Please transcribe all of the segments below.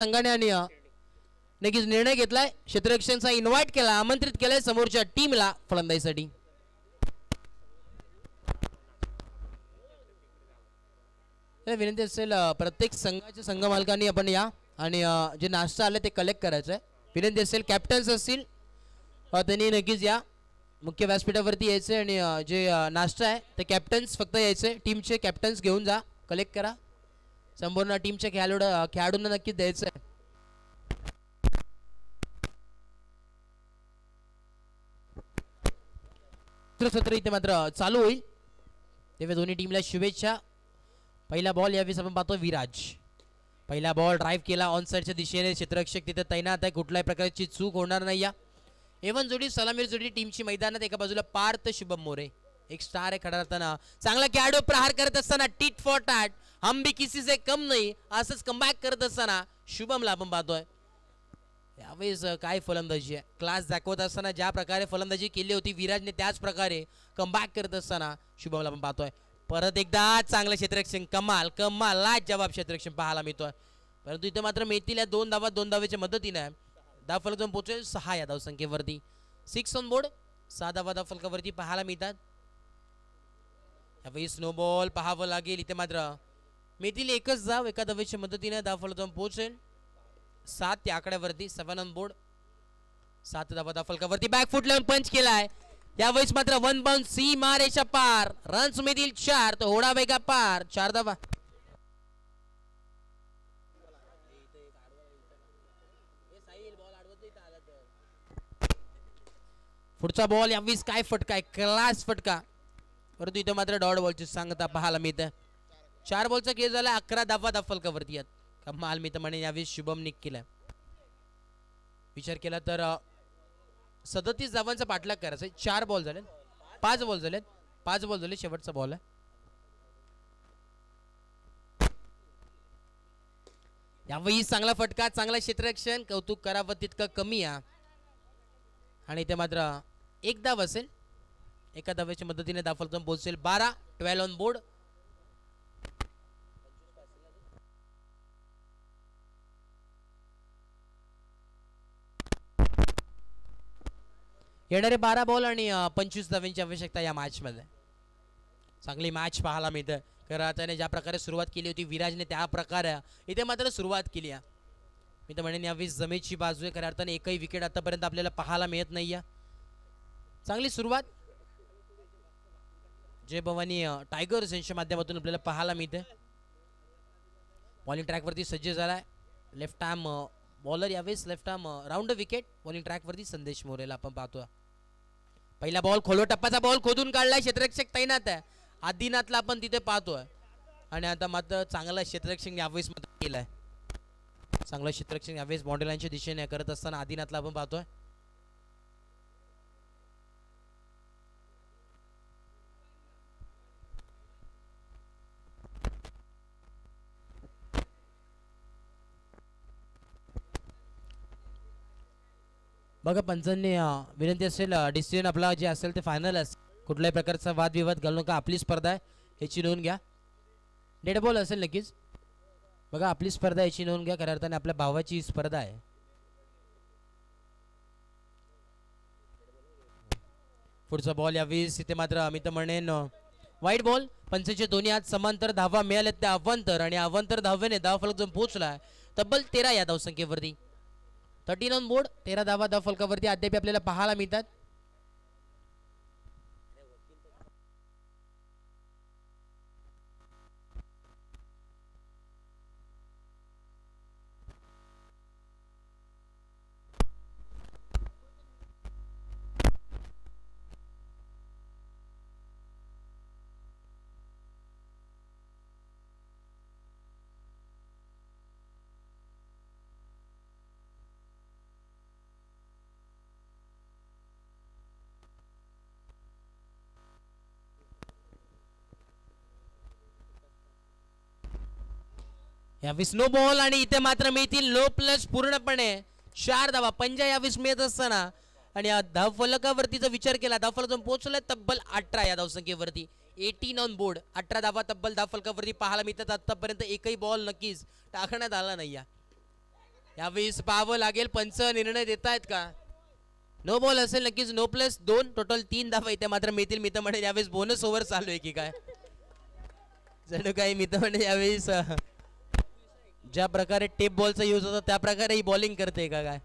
संघाने आणि नक्कीच निर्णय घेतलाय. क्षेत्ररक्षणचा इन्व्हाइट केला, आमंत्रित केलाय समोरच्या टीमला फलंदाजीसाठी. विनंती असेल प्रत्येक संघाच्या संघ मालकांनी आपण या आणि जे नाश्ता आले ते कलेक्ट करायचं आहे. विनंती असेल कॅप्टन्स असतील त्यांनी नक्कीच या, मुख्य व्यासपीठावरती यायचं आणि जे नाश्ता आहे ते कॅप्टन्स फक्त यायचे, टीमचे कॅप्टन्स घेऊन जा, कलेक्ट करा. संपूर्ण टीमच्या खेळाडूंना नक्कीच द्यायचं आहे. सत्र इथे मात्र चालू होईल, तेव्हा दोन्ही टीमला शुभेच्छा. पहिला बॉल यावेळेस आपण पाहतो विराज. पहिला बॉल ड्राईव्ह केला ऑन साईडच्या दिशेने, क्षेत्ररक्षक तिथे तैनात आहे, कुठल्याही प्रकारची चूक होणार नाही. या एवन जोडी सलामीर जोडी टीमची मैदानात. एका बाजूला पार्थ शुभम मोरे, एक स्टार आहे खडा राहताना, चांगला खेळाडू प्रहार करत असताना टीट फॉर टॅट, हम भी किसी से कम नाही असंच कमबॅक करत असताना शुभमला आपण पाहतोय. यावेळेस काय फलंदाजी आहे, क्लास दाखवत असताना ज्या प्रकारे फलंदाजी केली होती विराजने त्याच प्रकारे कमबॅक करत असताना शुभमला आपण पाहतोय. परत एकदा चांगलं क्षेत्ररक्षण, कमाल कमाल जवाब क्षेत्ररक्षण पाहायला मिळतोय. परंतु इथे मात्र मिळतील या 2 धावा, 2 धावेच्या मदतीने धाव फलक जाऊन पोहोचेल 6 या धावसंख्येवरती. 6 ऑन बोर्ड, 6 धावा धाव फलकावरती पाहायला मिळतात. यावेळी स्नो बॉल पाहावं लागेल. इथे मात्र मिळतील एकच धाव, एका धावेच्या मदतीने धाव फलक जाऊन पोहोचेल 7 या आकड्यावरती. 7 ऑन बोर्ड, 7 धावा धाव फलकावरती. बॅक फुट लावून पंच केलाय. यावेळेस मात्र 1 बाउंड सीमा रेषा पार, रन्स मिळतील 4, तो होडा वेगा पार, 4 धावा. पुढचा बॉल यावेळेस काय फटका आहे, क्लास फटका. परंतु इथे मात्र डॉट बॉलची सांगता पाहायला मिळते. 4 बॉलचा खेळ झाला, 11 धावा धाव फलकावरती आहेत. कमाल मी तर म्हणे यावेळेस शुभम निक केलाय. विचार केला तर 37 धावांचा पाठलाग करायचा. 4 बॉल झाले, 5 बॉल झालेत, 5 बॉल झाले, शेवटचा बॉल आहे. यावेळी चांगला फटका, चांगला क्षेत्ररक्षण, कौतुक करावं तितकं कमी आहे. आणि इथे मात्र एक धाव असेल, एका धावेच्या मदतीने धाव फलक पोहोचेल 12. 12 ऑन बोर्ड. येणारे 12 बॉल आणि 25 धावांची आवश्यकता या मॅच मध्ये. चांगली मॅच पाहायला मिळते. कराताने ज्या प्रकारे सुरुवात केली होती विराजने त्या प्रकारे इथे मात्र सुरुवात केली आहे. मी तर म्हणेन यावेळी जमेची बाजू आहे, खऱ्या अर्थाने एकही विकेट आतापर्यंत आपल्याला पाहायला मिळत नाही. चांगली सुरुवात जय भवानी टायगर्स यांच्या माध्यमातून आपल्याला पाहायला मिळते. बॉलिंग ट्रॅकवरती सज्ज झालाय लेफ्ट आर्म बॉलर, यावेळेस left arm round wicket. Bowling ट्रॅकवरती संदेश मोरेला आपण पाहतोय. पहिला बॉल खोलो टप्पाचा बॉल खोदून काढलाय, क्षेत्ररक्षक तैनात आहे. आदिनाथला आपण तिथे पाहतोय आणि आता मात्र चांगला क्षेत्ररक्षण यावेळेस मात्र केलाय. चांगलं क्षेत्ररक्षण यावेळेस बाउंड्री लाईनच्या दिशेने करत असताना आदिनाथला आपण पाहतोय. बघा पंचांनी विनंती असेल डिसिजन आपला जे असेल ते फायनल असेल, कुठल्याही प्रकारचा वादविवाद घालू नका. आपली स्पर्धा आहे याची नोंद घ्या. डेड बॉल असेल नक्कीच. बघा आपली स्पर्धा याची नोंद घ्या, खऱ्या अर्थाने आपल्या भावाची स्पर्धा आहे. पुढचा बॉल यावेळेस इथे मात्र आम्ही तर म्हणेन वाईट बॉल. पंचांच्या दोन्ही हात समांतर धावा मिळाल्यात त्या अवांतर, आणि अवांतर धावेने धाव फलक जाऊन पोहोचलाय तब्बल 13 या धावसंख्येवरती. 13 ऑन बोर्ड, 13 धावा धाव फलकावरती अद्याप आपल्याला पाहायला मिळतात. यावेळेस नो बॉल आणि इथे मात्र मिळतील नो प्लस पूर्णपणे 4 धावा. पंजा यावेळेस मिळत असताना आणि धाव फलकावरतीचा विचार केला धाव फलक पोहोचलाय तब्बल 18 या धावसंख्येवरती. 18 ऑन बोर्ड, 18 धावा तब्बल धाव फलकावरती पाहायला मिळतात. आतापर्यंत एकही बॉल नक्कीच टाकण्यात आला नाही. यावेळेस पाहावं लागेल पंच निर्णय देत आहेत का. नो बॉल असेल नक्कीच. नो प्लस 2 टोटल 3 धावा इथे मात्र मिळतील. मी तर म्हणेल यावेळेस बोनस ओव्हर चालू आहे की काय जणू काही. मी तर म्हणेल यावेळेस ज्या प्रकारे टेप बॉलचा यूज होता त्या प्रकारे ही बॉलिंग करते का काय.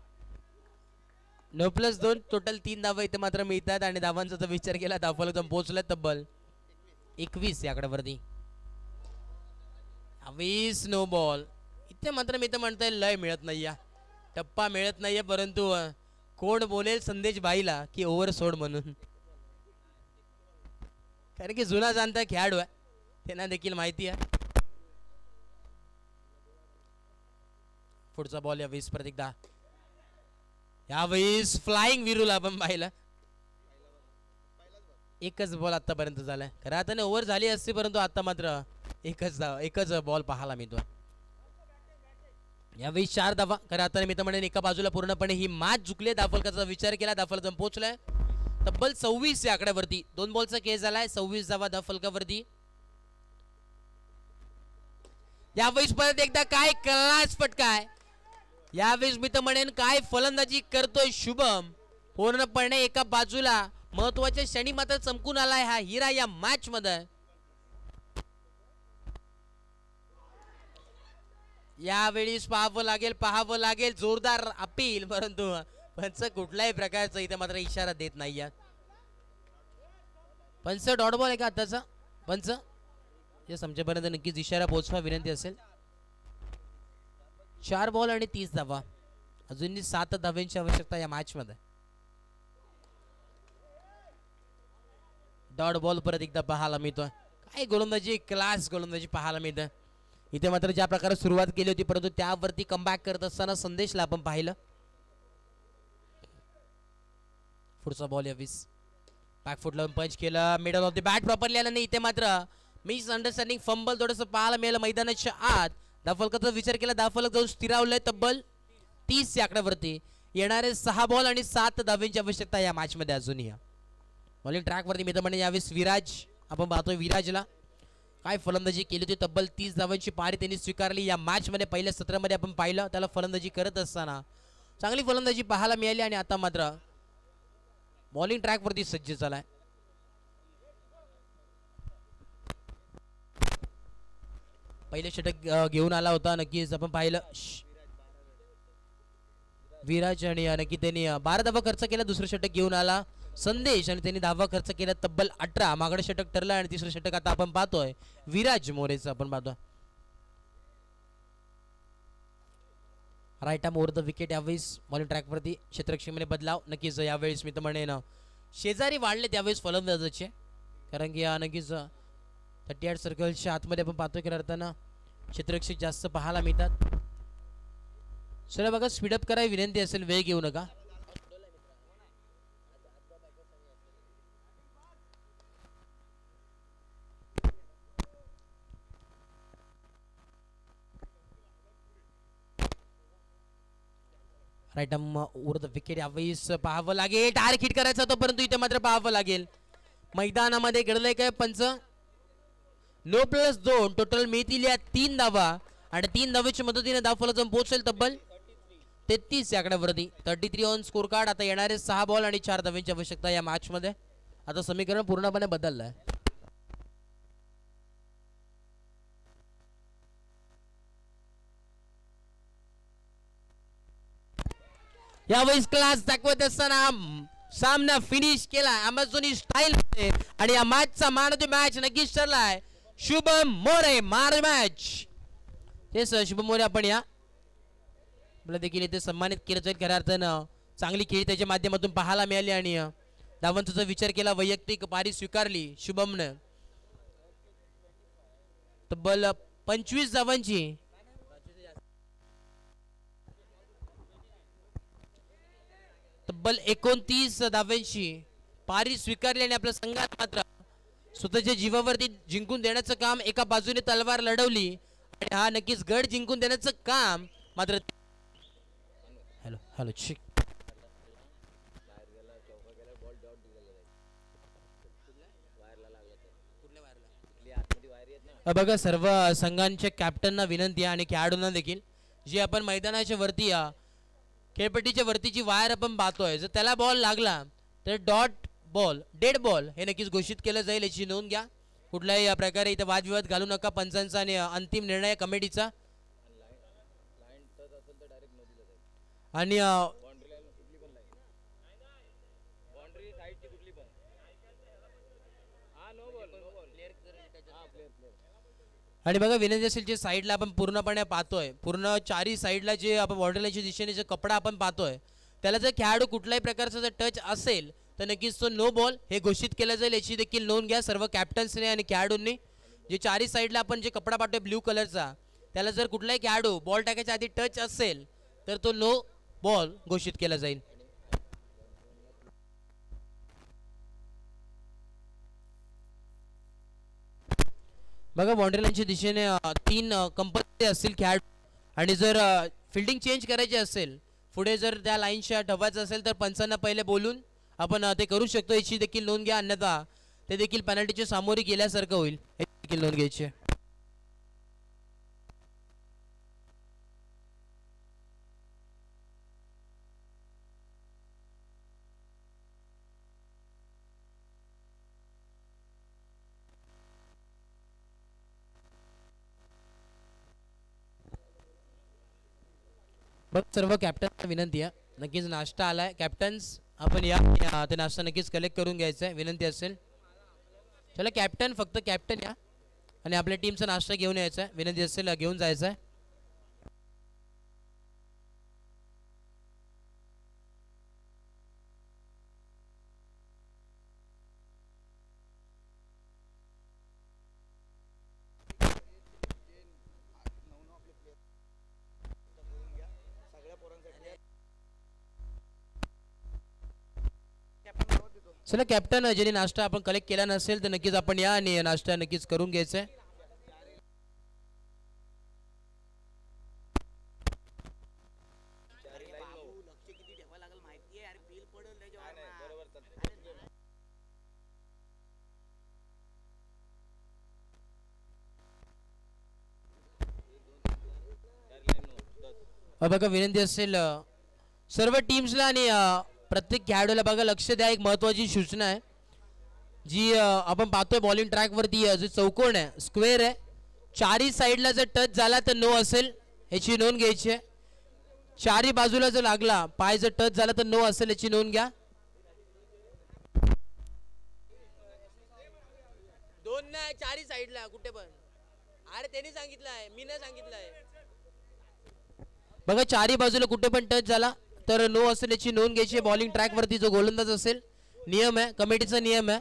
नो प्लस 2 टोटल 3 धावा इथे मात्र मिळतात आणि धावांचा जर विचार केला धावफलक पोहोचलाय तब्बल 21 या आकड्यावरती. 20 नो बॉल इथे मात्र मी तर म्हणतोय लय मिळत नाही या टप्पा मिळत नाहीये. परंतु कोण बोलेल संदेश भाईला की ओव्हर सोड म्हणून. कारण की जुना जाणता खेळाडू आहे त्यांना देखील माहिती आहे. पुढचा बॉल या 20 परत एकदा. यावेळेस फ्लाइंग विरूला आपण पाहिलं. एकच बॉल आतापर्यंत झालाय. खरं आता ओव्हर झाली असती परंतु आता मात्र एकच बॉल पाहायला मिळतो. यावेळी 4 धावा. खरं आता मी तर म्हणेन एका बाजूला पूर्णपणे ही मॅच झुकली. धावफलकाचा विचार केला धावफलक पोहोचलाय तब्बल 26 या आकड्यावरती. 2 बॉलचा केस झालाय. 26 धावा धावफलकावरती. यावेळी परत एकदा काय क्लास फटका आहे. यावेळी मी तर म्हणेन काय फलंदाजी करतोय शुभम. पूर्णपणे एका बाजूला महत्वाच्या क्षणी मात्र चमकून आलाय हा हिरा या मॅच मध्ये. यावेळी पाहावं लागेल जोरदार अपील. परंतु पंच कुठल्याही प्रकारचा इथे मात्र इशारा देत नाही. पंच डॉट बॉल आहे का आताचा. पंच या समजेपर्यंत नक्कीच इशारा पोहोचवा विनंती असेल. 4 बॉल आणि 30 धावा. अजूनही 7 धाव्यांची आवश्यकता या मॅच मध्ये. डॉट बॉल परत एकदा पाहायला मिळतोय. काय गोलंदाजी क्लास गोलंदाजी पाहायला मिळतं. इथे मात्र ज्या प्रकारे सुरुवात केली होती परंतु त्यावरती कमबॅक करत असताना संदेशला आपण पाहिलं. पुढचा बॉल या 20 बॅकफुटला पंच केलं. Middle of the bat properly आलं नाही. इथे मात्र मिस अंडरस्टँडिंग फंबल थोडंसं पाहायला मिळालं मैदानाच्या आत. धावफलकाचा विचार केला धावफलक जाऊन स्थिरावलंय तब्बल 30 या आकड्यावरती. येणारे 6 बॉल आणि 7 धाव्यांची आवश्यकता या मॅच मध्ये अजूनही. बॉलिंग ट्रॅक वरती मी तर म्हणे यावेळेस विराज आपण पाहतोय. विराजला काय फलंदाजी केली होती. तब्बल 30 धावांची पारी त्यांनी स्वीकारली या मॅच मध्ये. पहिल्या सत्रामध्ये आपण पाहिलं त्याला फलंदाजी करत असताना चांगली फलंदाजी पाहायला मिळाली आणि आता मात्र बॉलिंग ट्रॅक वरती सज्ज झालाय. पहिले षटक घेऊन आला होता नक्कीच आपण पाहिलं विराज आणि नक्की त्यांनी 12 धावा खर्च केला. दुसरं षटक घेऊन आला संदेश आणि त्यांनी धावा खर्च केला तब्बल 18. मागडे षटक ठरलं आणि तिसरं षटक आता आपण पाहतोय विराज मोरेचं आपण पाहतोय. Right arm over the wicket. यावेळेस बॉलिंग ट्रॅक वरती क्षेत्ररक्षणामध्ये बदलाव नक्कीच यावेळेस मी तर म्हणेन शेजारी वाढले त्यावेळेस फलंदाजाचे. कारण की नक्कीच 38 सर्कलच्या आतमध्ये आपण पाहतोय की अर्थानं क्षेत्ररक्षक जास्त पाहायला मिळतात. चला बघा स्पीडअप करायला विनंती असेल. वेळ घेऊ नका. Right arm over the wicket. यावेळेस पाहावं लागेल. टार्गेट हिट करायचा होता परंतु इथे मात्र पाहावं लागेल मैदानामध्ये घडलंय काय पंच. नो प्लस 2 टोटल मिळतील या 3 धावा आणि 3 धावेच्या मदतीने धावफलक जाऊन पोहोचेल तब्बल 33 या आकड्यावरती. 33 ऑन स्कोर कार्ड. आता येणारे 6 बॉल आणि 4 धाव्यांची आवश्यकता या मॅच मध्ये. आता समीकरण पूर्णपणे बदललंय. यावेळेस क्लास दाखवत असताना सामना फिनिश केला अमेझॉनी स्टाईल मध्ये आणि या मॅचचा मॅन ऑफ द मॅच नक्कीच ठरलाय शुभम मोरे. मॅन ऑफ द मॅच तेच शुभम मोरे. आपण या आपल्याला देखील इथे सन्मानित केलं जाईल. खऱ्या अर्थानं चांगली खेळी त्याच्या माध्यमातून पाहायला मिळाली आणि धावांचा विचार केला वैयक्तिक पारी स्वीकारली शुभमने. तब्बल 25 धावांची तब्बल 29 धाव्यांची पारी स्वीकारली आणि आपल्या संघात मात्र स्वतःच्या जीवावरती जिंकून देण्याचं काम एका बाजूने तलवार लढवली आणि हा नक्कीच गड जिंकून देण्याचं काम मात्र. हॅलो हॅलो चिक बघा सर्व संघांच्या कॅप्टनना विनंती आहे आणि खेळाडूंना देखील जी आपण मैदानाच्या वरती खेळपट्टीच्या वरतीची वायर आपण पाहतोय, जर त्याला बॉल लागला तर डॉट बॉल, डेड बॉल हे नक्कीच घोषित केलं जाईल, याची नोंद घ्या. कुठल्याही प्रकारे इथं वादविवाद घालू नका. पंचांचा आणि अंतिम निर्णय कमिटीचा. आणि आणि बघा विनंती असेल, जे साईडला आपण पूर्णपणे पाहतोय, पूर्ण चारही साईडला जे आपण बॉर्डरलाईनच्या दिशेने जे कपडा आपण पाहतोय, त्याला जर खेळाडू कुठल्याही प्रकारचा जर टच असेल तर नक्कीच तो नो बॉल हे घोषित केलं जाईल, याची देखील नोंद घ्या सर्व कॅप्टन्सने आणि खेळाडूंनी. जे चारही साईडला आपण जे कपडा पाहतोय ब्ल्यू कलरचा, त्याला जर कुठलाही खेळाडू बॉल टाकायच्या आधी टच असेल तर तो नो बॉल घोषित केला जाईल. बघा बाउंड्री लाईनच्या दिशेने 3 कंपल्सरी असतील खेळाडू, आणि जर फिल्डिंग चेंज करायची असेल, पुढे जर त्या लाईनच्या ठेवायचं असेल तर पंचांना पहिले बोलून आपण ते करू शकतो, याची देखील नोंद घ्या. अन्यथा ते देखील पेनल्टीच्या सामोरे गेल्यासारखं होईल, याची देखील नोंद घ्यायची. बघ सर्व कॅप्टनला विनंती आहे, नक्कीच नाश्ता आलाय कॅप्टन्स, आपण या ते नाश्ता नक्कीच कलेक्ट करून घ्यायचा आहे, विनंती असेल. चला कॅप्टन, फक्त कॅप्टन या आणि आपल्या टीमचा नाश्ता घेऊन यायचा आहे, विनंती असेल घेऊन जायचं आहे. चला कॅप्टन, ज्यांनी नाश्ता आपण कलेक्ट केला नसेल तर नक्कीच आपण या आणि नाश्ता नक्कीच करून घ्यायचा आहे. बघा विनंती असेल सर्व टीम्सला आणि प्रत्येक खेळाडूला बघा लक्ष द्या, एक महत्त्वाची सूचना आहे जी आपण पाहतोय बॉलिंग ट्रॅकवरती जो चौकोन आहे, स्क्वेअर आहे, चारही साईडला जर टच झाला तर नो असेल, याची नोंद घ्यायची आहे. चारही बाजूला जर लागला, पाय जर टच झाला तर नो असेल, याची नोंद घ्या. दोन नाही, चारही साईडला कुठे पण, अरे त्यांनी सांगितलं आहे, मी नाही सांगितलं आहे. बघा चारही बाजूला कुठे पण टच झाला तर नो असेल, याची नोंद घ्यायची. बॉलिंग ट्रॅक वरती जो गोलंदाज असेल, नियम आहे, कमिटीचा नियम आहे.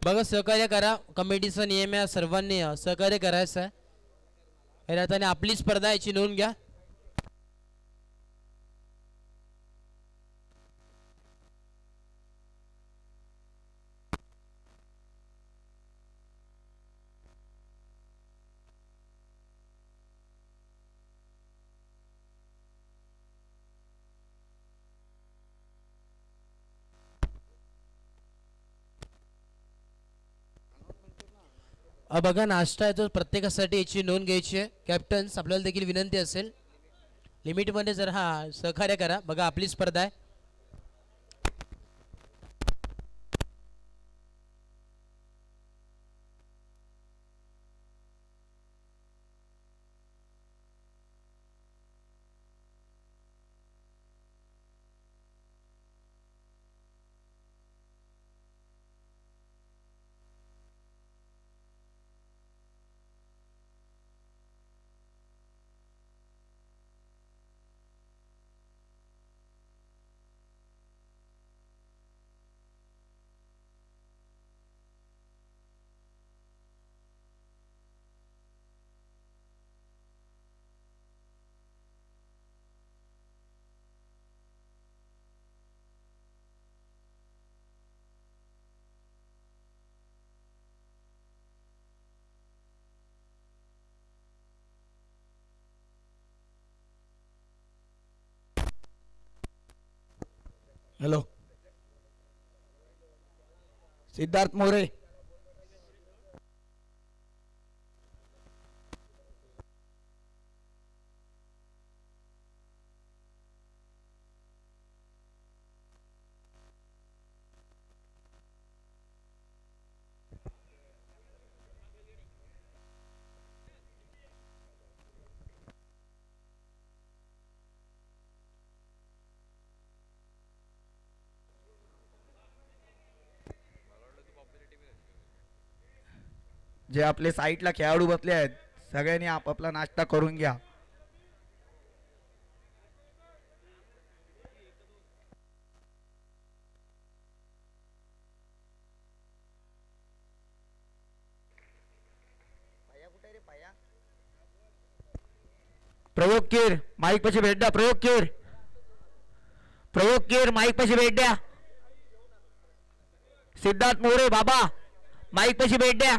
बघा सहकार्य करा, कमिटीचा नियम आहे, सर्वांनी सहकार्य करायचं आहे. आणि आपली स्पर्धा, याची नोंद घ्या. बघा नाश्ता आहे तो प्रत्येकासाठी, याची नोंद घ्यायची आहे. कॅप्टन्स आपल्याला देखील विनंती असेल लिमिटमध्ये जर सहकार्य करा. बघा आपली स्पर्धा आहे. हेलो, सिद्धार्थ मोरे. जे आपले साईडला खेळाडू बसले आहेत सगळ्यांनी आपापला नाश्ता करून घ्या. प्रयोग कीर माईक पशी भेट द्या. प्रयोग कीर माईक पशी भेट द्या. सिद्धार्थ मोरे बाबा माईक पशी भेट द्या.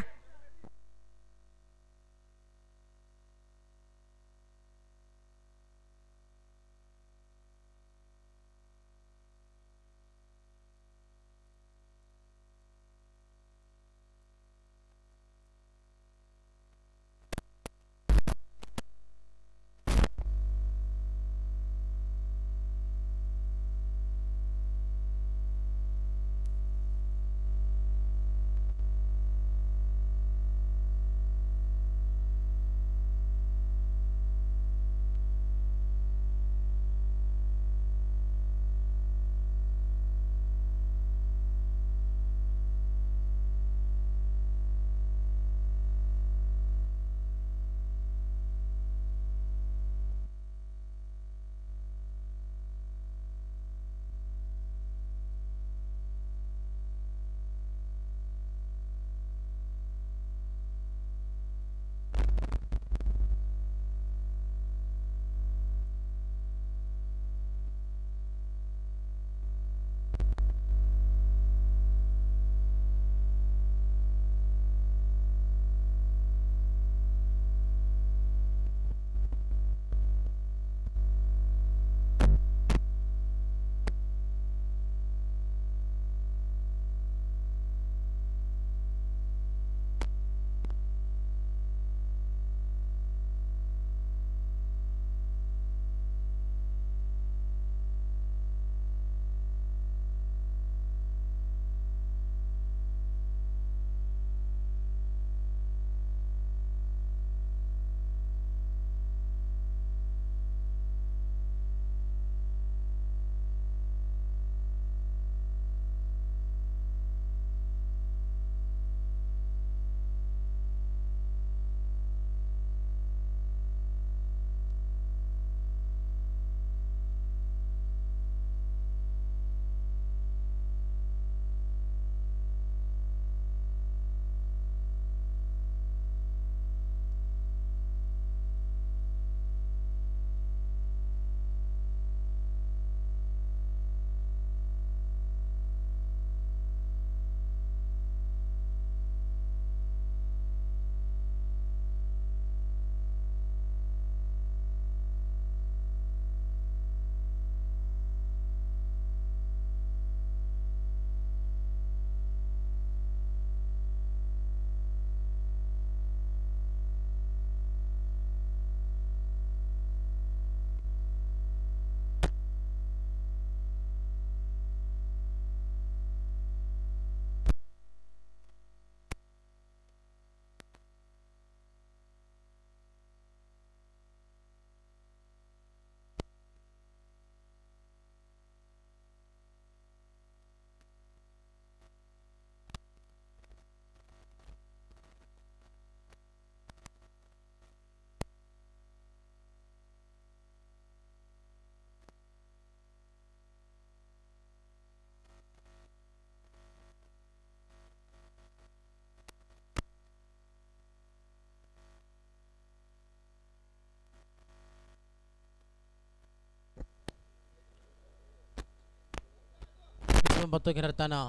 बघतो खेळताना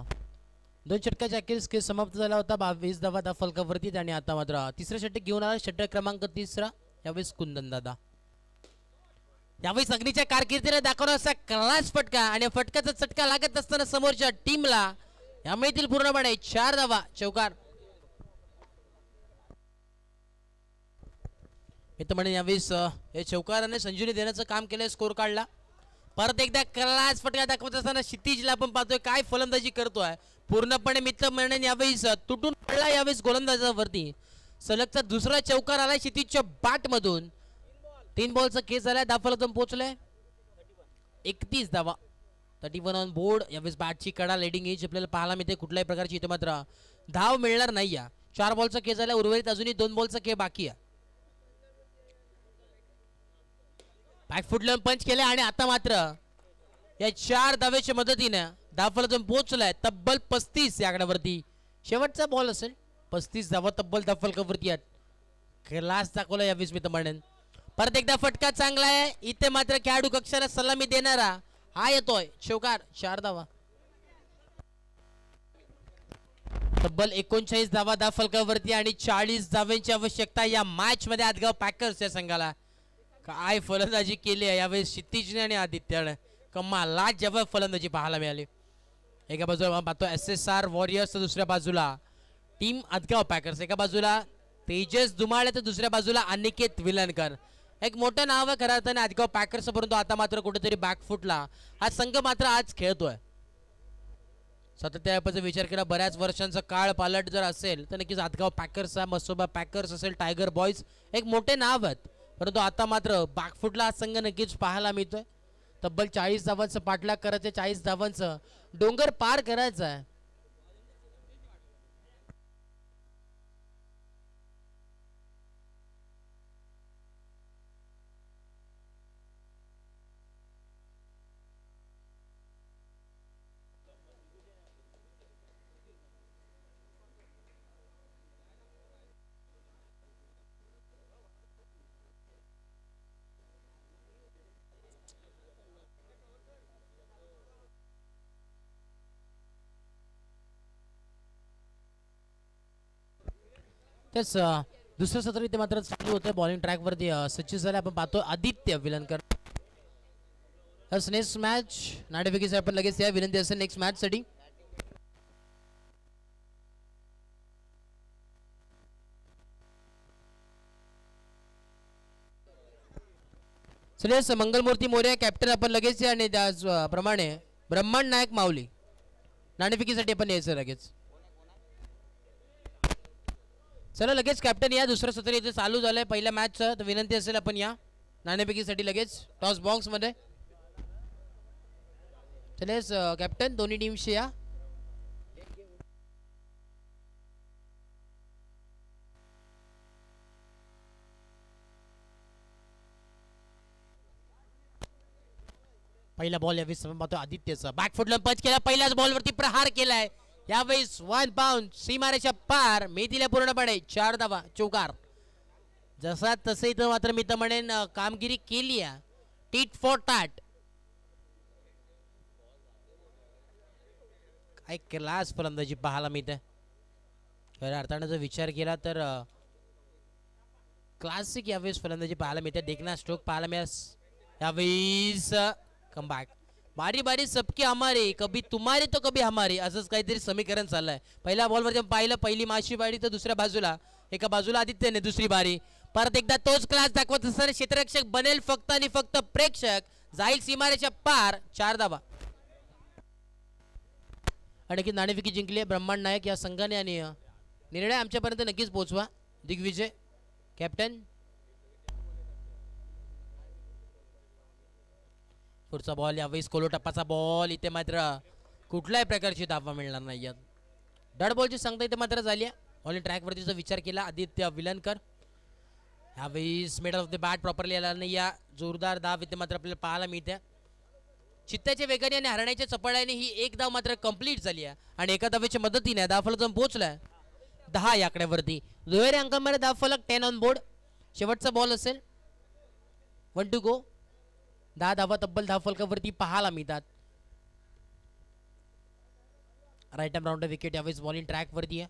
2 षटकाच्या अखेरीस खेळ समाप्त झाला होता. 22 धावा त्या फलकावरती आणि आता मात्र तिसरा षटक घेऊन आला षटक क्रमांक 3 यावेळेस कुंदन दादा. यावेळेस अग्नीच्या कारकिर्दीने दाखवणार असा क्लास फटका आणि फटक्याचा चटका लागत असताना समोरच्या टीमला या मिळतील पूर्णपणे 4 धावा. चौकार मित्र म्हणे यावेळेस हे चौकाराने संजीवनी देण्याचं काम केलंय. स्कोर काढला. परत एकदा क्लास फटका दाखवत असताना क्षितिजला आपण पाहतोय काय फलंदाजी करतोय. पूर्णपणे मित्र म्हणणे यावेळेस तुटून पडला. यावेळेस गोलंदाजावरती सलगचा दुसरा चौकार आलाय क्षितिजच्या बॅट मधून. 3 बॉलचा केस झालाय. दाफलतून पोहोचलाय 31 धावा. 31 ऑन बोर्ड. यावेळेस बॅटची कडा लेडिंग एज आपल्याला पाहायला मिळते. कुठल्याही प्रकारची इथे मात्र धाव मिळणार नाही. 4 बॉलचा खेळ झाला, उर्वरित अजूनही 2 बॉलचा खेळ बाकी आहे. बॅकफुट लावून पंच केले आणि आता मात्र या 4 धावेच्या मदतीने धावफलक पोहोचलाय तब्बल 35 या आकड्यावरती. शेवटचा बॉल असेल. 35 धावा तब्बल धावफलकावरती आहेत. क्लास दाखवला यावेळेस मी तर म्हणेन. परत एकदा फटका चांगला आहे. इथे मात्र खेळाडू कक्षाला सलामी देणारा हा येतोय चौकार. 4 धावा तब्बल 39 धावा धावफलकावरती आणि 40 धावांची आवश्यकता या मॅच मध्ये आदगाव पॅकर्स या संघाला. काय फलंदाजी केली आहे यावेळेस क्षितिजने आणि आदित्यने. कमाल लाजवाब फलंदाजी पाहायला मिळाली. एका बाजूला पाहतो SSR वॉरियर्स, तर दुसऱ्या बाजूला टीम आदगाव पॅकर्स. एका बाजूला तेजस धुमाळे तर दुसऱ्या बाजूला अनिकेत विलनकर. एक मोठं नाव आहे खरं अर्थाने आदगाव पॅकर्स, परंतु आता मात्र कुठेतरी बॅकफुटला हा संघ मात्र आज खेळतोय. सातत्याचा विचार केला बऱ्याच वर्षांचा काळ पालट जर असेल तर नक्कीच आदगाव पॅकर्स, मसोबा पॅकर्स असेल, टायगर बॉयज एक मोठे नाव आहेत. परंतु आता मात्र बॅकफुटला हा संघ नक्कीच पाहायला मिळतोय. तब्बल 40 धावांचं पाठलाग करायचं, 40 धावांचं डोंगर पार करायचं आहे. तेच दुसरं सत्र इथे मात्र चालू होतं. बॉलिंग ट्रॅकवरती सचिन झाले आपण पाहतो आदित्य विलनकर. नेक्स्ट मॅच नाणेफेकीसाठी आपण लगेच या विनंती असेल नेक्स्ट मॅच साठी. सुरेश मंगलमूर्ती मोरे कॅप्टन आपण लगेच या आणि त्याचप्रमाणे ब्रह्मांड नायक माऊली नाणेफेकीसाठी आपण यायचं लगेच. चला लगेच कॅप्टन या. दुसरं सत्र इथे चालू झालंय पहिल्या मॅचचं, तर विनंती असेल आपण या नाणेफेकीसाठी लगेच टॉस बॉक्स मध्ये. चलेच कॅप्टन दोन्ही टीमशी या. पहिला बॉल यावेळी समोर पाहतो आदित्यचा. बॅकफुटला पंच केला, पहिल्याच बॉलवरती प्रहार केलाय. यावेळेस 1 पाऊंड सीमारेच्या पार मेथीला पूर्णपणे 4 धावा चौकार. जसा तसे इथं मात्र मी तर म्हणेन कामगिरी केली आहे टीट फॉर टॅट. काय क्लास फलंदाजी पाहायला मिळते. खऱ्या अर्थाने जर विचार केला तर क्लासिक यावेळेस फलंदाजी पाहायला मिळते. देखना स्ट्रोक पाहायला मिळास यावेळेस कमबॅक. बारी बारी सबकी हमारी, कभी तुम्हारी तो कभी हमारी, असंच काहीतरी समीकरण चाललंय. पहिल्या बॉलवरती पाहिलं पहिली माशी बारी, तर दुसऱ्या बाजूला एका बाजूला आदित्यने दुसरी बारी. परत एकदा तोच क्लास दाखवत असताना क्षेत्ररक्षक बनेल फक्त आणि फक्त प्रेक्षक. जाईल सीमारेच्या पार 4 धावा. आणखी नाणेफेकी जिंकली ब्रह्मांड नायक या संघाने आणि निर्णय आमच्यापर्यंत नक्कीच पोहोचवा. दिग्विजय कॅप्टन. पुढचा बॉल यावेळेस कोलो टप्पाचा बॉल. इथे मात्र कुठल्याही प्रकारची धावा मिळणार नाही. डॉट बॉलची सांगता इथे मात्र झाली आहे. बॉलिंग ट्रॅकवरती विचार केला आदित्य विलनकर. यावेळेस middle of the bat properly आला नाही. या जोरदार धाव इथे मात्र आपल्याला पाहायला मिळते. चित्त्याच्या वेगाने आणि हरण्याच्या चपळाने ही एक धाव मात्र कंप्लीट झाली आहे आणि एका धावेच्या मदतीने धावफलक जाऊन पोहोचलाय 10 या आकड्यावरती. दुहेरी अंकांमध्ये धावफलक 10 ऑन बोर्ड. शेवटचा बॉल असेल 1 टू गो. 10 धावा तब्बल धावफलकावरती पाहायला मिळतात. राईट हँड राऊंड विकेट यावेळेस बॉलिंग ट्रॅक वरती आहे.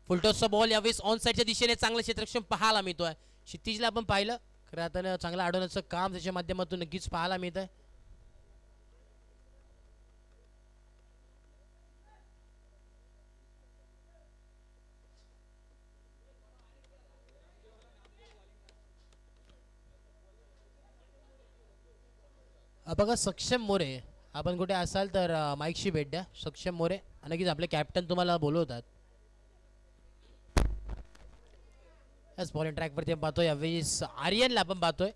फुलटॉसचा बॉल यावेळेस ऑन साईडच्या दिशेने चांगलं क्षेत्ररक्षण पाहायला मिळतोय. क्षितिजला आपण पाहिलं खरं आता चांगलं अडवण्याचं काम त्याच्या माध्यमातून नक्कीच पाहायला मिळत आहे. बघा सक्षम मोरे, आपण कुठे असाल तर माईकशी भेट द्या. सक्षम मोरे नक्कीच आपले कॅप्टन तुम्हाला बोलवतात. यस बॉलिंग ट्रॅक वरती पाहतोय यावेळेस आर्यनला आपण पाहतोय.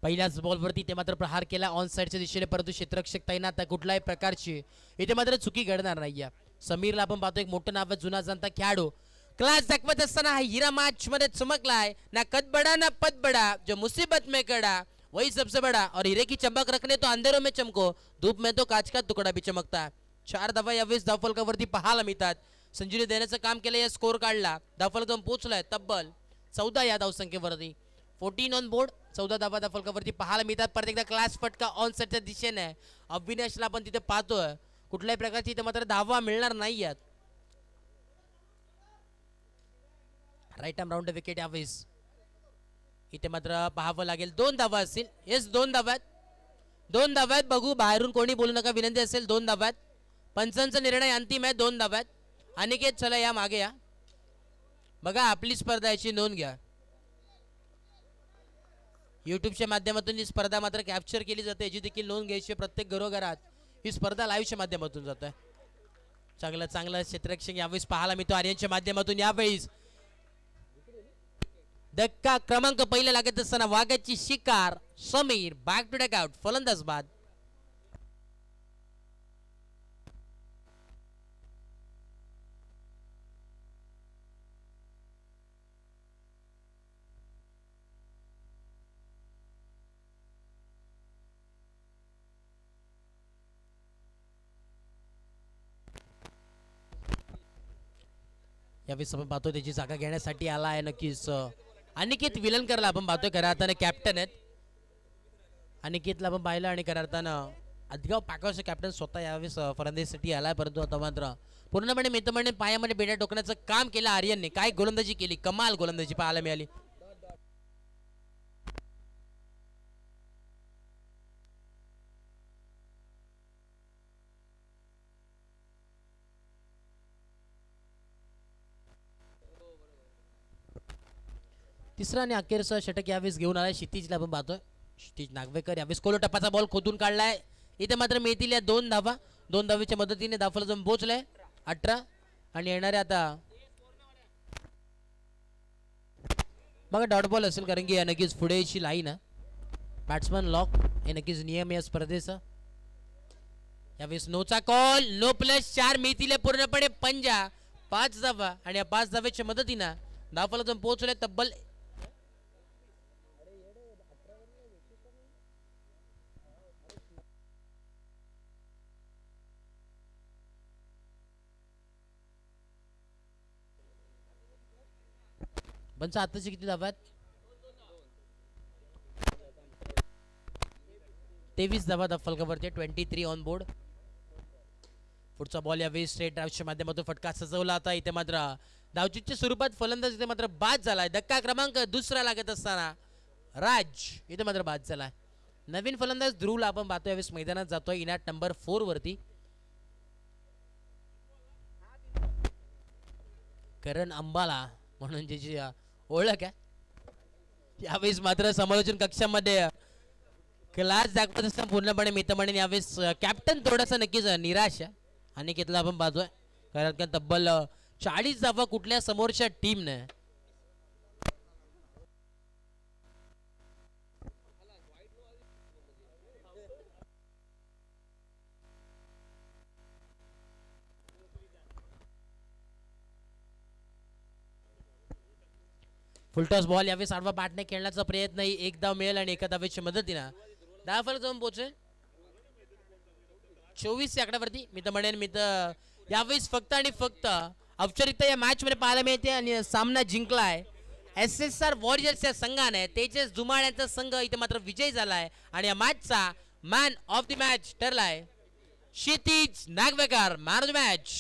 पहिल्याच बॉलवरती ते मात्र प्रहार केला ऑन साईडच्या दिशेने, परंतु क्षेत्ररक्षक तैनात आहे, कुठल्याही प्रकारची इथे मात्र चुकी घडणार नाही. समीरला आपण पाहतो, एक मोठं नाव आहे, जुना जाणता खेळाडू, क्लास दाखवत असताना हा हिरा मॅच मध्ये चमकलाय. ना कद बडा ना पद बडा, जो मुसीबत में कड़ा वही सबसे बड़ा, और हीरे की चमक रखने तो अंधेरों में चमको, धूप में तो काच का तुकडा भी चमकता. 4 धावा यावेळेस धावफलकावरती पाहायला मिळतात. संजूने देण्याचं काम केलं, या स्कोर काढला, धावफलकावर पोहोचलाय तब्बल 14 या धावसंख्येवरती, 14 ऑन बोर्ड, 14 धावा धावफलकावरती पाहायला मिळतात. परत एकदा क्लास फटका ऑन साईडच्या दिशेने, अविनाशला आपण तिथे पाहतोय, कुठल्याही प्रकारची इथे मात्र धावा मिळणार नाही आहेत. राईट आर्म राऊंड विकेट यावेळेस इथे मात्र पाहावं लागेल. 2 धावा असतील. येस 2 धाव्यात, 2 धाव्यात. बघू बाहेरून कोणी बोलू नका, विनंती असेल. 2 धाव्यात, पंचांचा निर्णय अंतिम आहे. 2 धाव्यात. अनिकेत चला या मागे या, बघा आपली स्पर्धा याची नोंद घ्या. युट्यूबच्या माध्यमातून ही स्पर्धा मात्र कॅप्चर केली जाते, याची देखील नोंद घ्यायची. प्रत्येक घरोघरात ही स्पर्धा लाईव्हच्या माध्यमातून जात आहे. चांगलं चांगलं क्षेत्ररक्षण यावेळेस पाहायला मिळतो आर्यनच्या माध्यमातून. यावेळेस धक्का क्रमांक पहिला लागत असताना वाघाची शिकार Sameer back to duck out, फलंदाज बाद. यावेळेस आपण पाहतो त्याची जागा घेण्यासाठी आला आहे नक्कीच अनिकेत विलनकरला आपण पाहतोय. खऱ्या अर्थाने कॅप्टन आहेत अनिकेतला आपण पाहिलं, आणि खऱ्या अर्थानं आदगाव पाकावरचा कॅप्टन स्वतः यावेळेस फलंदाजीसाठी आलाय. परंतु आता मात्र पूर्णपणे मित्रमंडळी पायामध्ये बेड्या टोकण्याचं काम केलं आर्यनने. काय गोलंदाजी केली, कमाल गोलंदाजी पाहायला मिळाली. तिसरा आणि अखेरचा षटक यावेळेस घेऊन आलाय क्षितिजला आपण पाहतोय. क्षितिज नागवेकर यावेळेस कोलो टप्पाचा बॉल खोदून काढलाय. इथे मात्र मिळतील या 2 धावा. 2 धावेच्या मदतीने धावफलक जाऊन पोहोचलाय 18, आणि येणारे आता बघा डॉट बॉल असेल, कारण की नक्कीच पुढेची लाईन बॅट्समन लॉक हे नक्कीच नियम या स्पर्धेचा. यावेळेस नोचा कॉल, नो प्लस 4 मिळतील पूर्णपणे पंजा. 5 धावा, आणि या 5 धावेच्या मदतीनं धावफलक जाऊन पोहोचले तब्बल 5. आताची किती धाव्यात, 23 धावा धावफलकावरती, 23 ऑन बोर्ड. पुढचा बॉल यावेळी स्ट्रेट ड्राईव्हच्या माध्यमातून फटका सजवला होता. इथे मात्र धावचीच्या स्वरूपात फलंदाज इथे मात्र बाद झालाय. धक्का क्रमांक 2 लागत असताना राज इथे मात्र बाद झालाय. नवीन फलंदाज ध्रुवला आपण पाहतो यावेळेस मैदानात जातोय इनाट नंबर 4 वरती. करण अंबाला म्हणून ज्याची ओळख आहे, यावेळेस मात्र समालोचन कक्षामध्ये क्लास दाखवत असताना पूर्णपणे मित्रमंडळी यावेळेस कॅप्टन थोडासा नक्कीच निराश आहे. अनिकेतला आपण पाहतोय, कारण का तब्बल 40 धावा कुठल्या समोरच्या टीमने. फुलटॉस बॉल यावेळेस आडवा बॅटने खेळण्याचा प्रयत्न, एक धाव मिळेल आणि एका धावेच्या मदतीने धावफलक जाऊन पोहोचेल 24 या आकड्यावरती. मी तर म्हणेन यावेळेस फक्त आणि फक्त औपचारिकता या मॅच मध्ये पाहायला मिळते, आणि सामना जिंकलाय SSR वॉरियर्स या संघाने. तेजस धुमाळ यांचा संघ इथे मात्र विजयी झालाय, आणि या मॅचचा मॅन ऑफ द मॅच ठरलाय Kshitij Nagvekar, man of the match.